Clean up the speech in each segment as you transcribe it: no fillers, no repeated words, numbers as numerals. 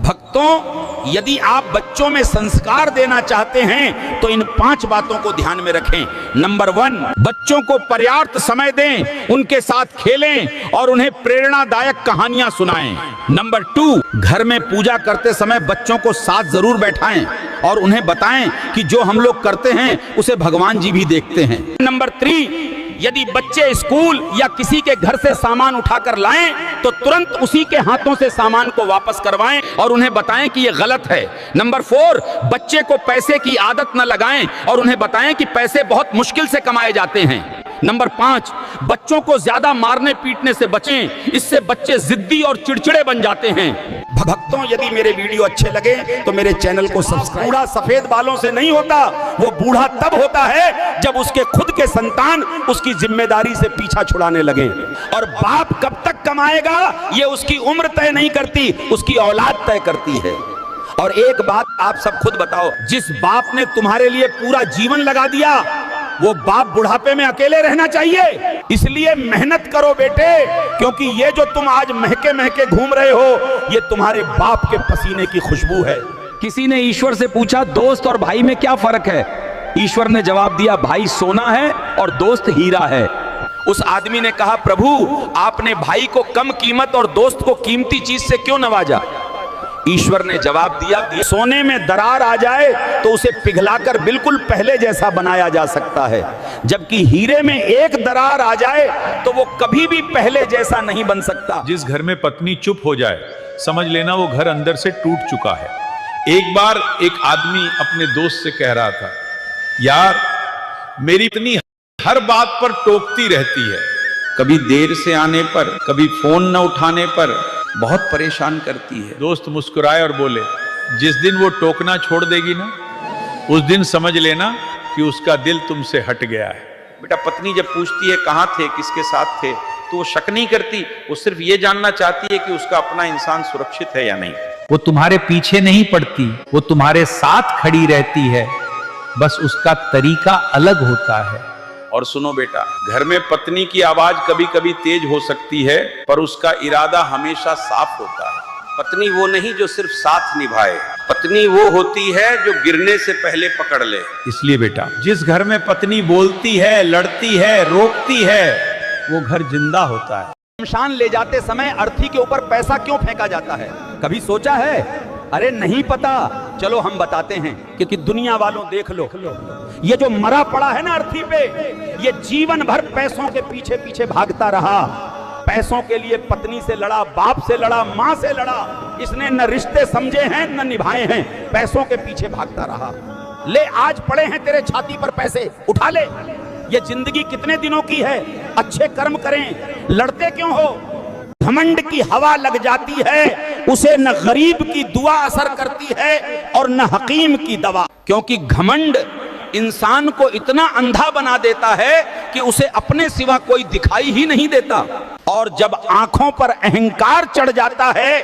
भक्तों, यदि आप बच्चों में संस्कार देना चाहते हैं तो इन 5 बातों को ध्यान में रखें। नंबर 1, बच्चों को पर्याप्त समय दें, उनके साथ खेलें और उन्हें प्रेरणादायक कहानियां सुनाएं। नंबर 2, घर में पूजा करते समय बच्चों को साथ जरूर बैठाएं और उन्हें बताएं कि जो हम लोग करते हैं उसे भगवान जी भी देखते हैं। नंबर 3, यदि बच्चे स्कूल या किसी के घर से सामान उठाकर लाएं तो तुरंत उसी के हाथों से सामान को वापस करवाएं और उन्हें बताएं कि यह गलत है। नंबर 4, बच्चे को पैसे की आदत न लगाएं और उन्हें बताएं कि पैसे बहुत मुश्किल से कमाए जाते हैं। नंबर 5, बच्चों को ज्यादा मारने पीटने से बचें, इससे बच्चे जिद्दी और चिड़चिड़े बन जाते हैं। भक्तों, यदि मेरे वीडियो अच्छे लगे तो मेरे चैनल को सब्सक्राइब। बूढ़ा सफेद बालों से नहीं होता, वो बूढ़ा तब होता है जब उसके खुद के संतान उसकी जिम्मेदारी से पीछा छुड़ाने लगे। और बाप कब तक कमाएगा ये उसकी उम्र तय नहीं करती, उसकी औलाद तय करती है। और एक बात आप सब खुद बताओ, जिस बाप ने तुम्हारे लिए पूरा जीवन लगा दिया वो बाप बुढ़ापे में अकेले रहना चाहिए? इसलिए मेहनत करो बेटे, क्योंकि ये जो तुम आज महके महके घूम रहे हो ये तुम्हारे बाप के पसीने की खुशबू है। किसी ने ईश्वर से पूछा दोस्त और भाई में क्या फर्क है? ईश्वर ने जवाब दिया, भाई सोना है और दोस्त हीरा है। उस आदमी ने कहा, प्रभु आपने भाई को कम कीमत और दोस्त को कीमती चीज से क्यों नवाजा? ईश्वर ने जवाब दिया, सोने में दरार आ जाए तो उसे पिघलाकर बिल्कुल पहले जैसा बनाया जा सकता है, जबकि हीरे में एक दरार आ जाए तो वो कभी भी पहले जैसा नहीं बन सकता। जिस घर में पत्नी चुप हो जाए समझ लेना वो घर अंदर से टूट चुका है। एक बार एक आदमी अपने दोस्त से कह रहा था, यार मेरी पत्नी हर बात पर टोकती रहती है, कभी देर से आने पर, कभी फोन न उठाने पर बहुत परेशान करती है। दोस्त मुस्कुराए और बोले, जिस दिन वो टोकना छोड़ देगी ना उस दिन समझ लेना कि उसका दिल तुमसे हट गया है। बेटा, पत्नी जब पूछती है कहाँ थे, किसके साथ थे, तो वो शक नहीं करती, वो सिर्फ ये जानना चाहती है कि उसका अपना इंसान सुरक्षित है या नहीं। वो तुम्हारे पीछे नहीं पड़ती, वो तुम्हारे साथ खड़ी रहती है, बस उसका तरीका अलग होता है। और सुनो बेटा, घर में पत्नी की आवाज कभी कभी तेज हो सकती है पर उसका इरादा हमेशा साफ होता है। पत्नी वो नहीं जो सिर्फ साथ निभाए, पत्नी वो होती है जो गिरने से पहले पकड़ ले। इसलिए बेटा, जिस घर में पत्नी बोलती है, लड़ती है, रोकती है, वो घर जिंदा होता है। शमशान ले जाते समय अर्थी के ऊपर पैसा क्यों फेंका जाता है, कभी सोचा है? अरे नहीं पता, चलो हम बताते हैं। क्योंकि दुनिया वालों देख लो, ये जो मरा पड़ा है ना अर्थी पे, ये जीवन भर पैसों के पीछे पीछे भागता रहा। पैसों के लिए पत्नी से लड़ा, बाप से लड़ा, माँ से लड़ा, इसने न रिश्ते समझे हैं न निभाए हैं, पैसों के पीछे भागता रहा। ले आज पड़े हैं तेरे छाती पर पैसे, उठा ले। ये जिंदगी कितने दिनों की है, अच्छे कर्म करें, लड़ते क्यों हो? घमंड की हवा लग जाती है, उसे न गरीब की दुआ असर करती है और न हकीम की दवा। क्योंकि घमंड इंसान को इतना अंधा बना देता है कि उसे अपने सिवा कोई दिखाई ही नहीं देता। और जब आंखों पर अहंकार चढ़ जाता है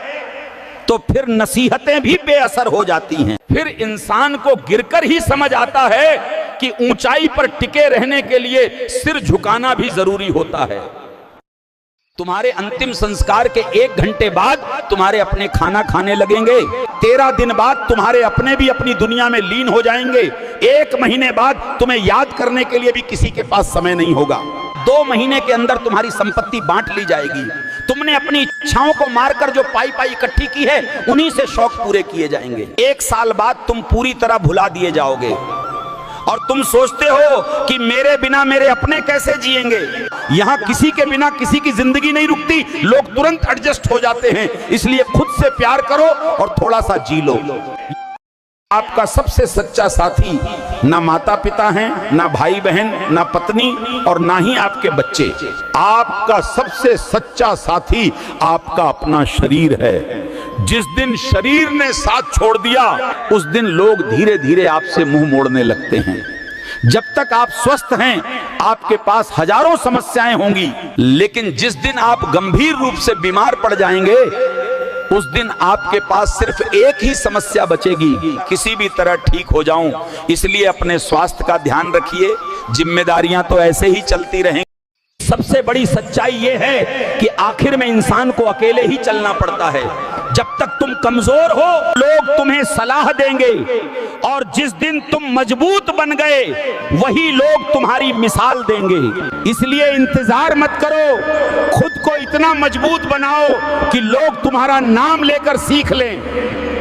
तो फिर नसीहतें भी बेअसर हो जाती हैं। फिर इंसान को गिरकर ही समझ आता है कि ऊंचाई पर टिके रहने के लिए सिर झुकाना भी जरूरी होता है। तुम्हारे अंतिम संस्कार के 1 घंटे बाद तुम्हारे अपने खाना खाने लगेंगे। 13 दिन बाद तुम्हारे अपने भी अपनी दुनिया में लीन हो जाएंगे। 1 महीने बाद तुम्हें याद करने के लिए भी किसी के पास समय नहीं होगा। 2 महीने के अंदर तुम्हारी संपत्ति बांट ली जाएगी। तुमने अपनी इच्छाओं को मारकर जो पाई पाई इकट्ठी की है उन्हीं से शौक पूरे किए जाएंगे। 1 साल बाद तुम पूरी तरह भुला दिए जाओगे और तुम सोचते हो कि मेरे बिना मेरे अपने कैसे जिएंगे। यहां किसी के बिना किसी की जिंदगी नहीं रुकती, लोग तुरंत एडजस्ट हो जाते हैं। इसलिए खुद से प्यार करो और थोड़ा सा जी लो। आपका सबसे सच्चा साथी ना माता पिता हैं, ना भाई बहन, ना पत्नी और ना ही आपके बच्चे। आपका सबसे सच्चा साथी आपका अपना शरीर है। जिस दिन शरीर ने साथ छोड़ दिया उस दिन लोग धीरे धीरे आपसे मुंह मोड़ने लगते हैं। जब तक आप स्वस्थ हैं आपके पास हजारों समस्याएं होंगी, लेकिन जिस दिन आप गंभीर रूप से बीमार पड़ जाएंगे उस दिन आपके पास सिर्फ एक ही समस्या बचेगी, किसी भी तरह ठीक हो जाऊं। इसलिए अपने स्वास्थ्य का ध्यान रखिए, जिम्मेदारियां तो ऐसे ही चलती रहेंगी। सबसे बड़ी सच्चाई यह है कि आखिर में इंसान को अकेले ही चलना पड़ता है। जब तक तुम कमजोर हो लोग तुम्हें सलाह देंगे, और जिस दिन तुम मजबूत बन गए वही लोग तुम्हारी मिसाल देंगे। इसलिए इंतजार मत करो, खुद को इतना मजबूत बनाओ कि लोग तुम्हारा नाम लेकर सीख लें।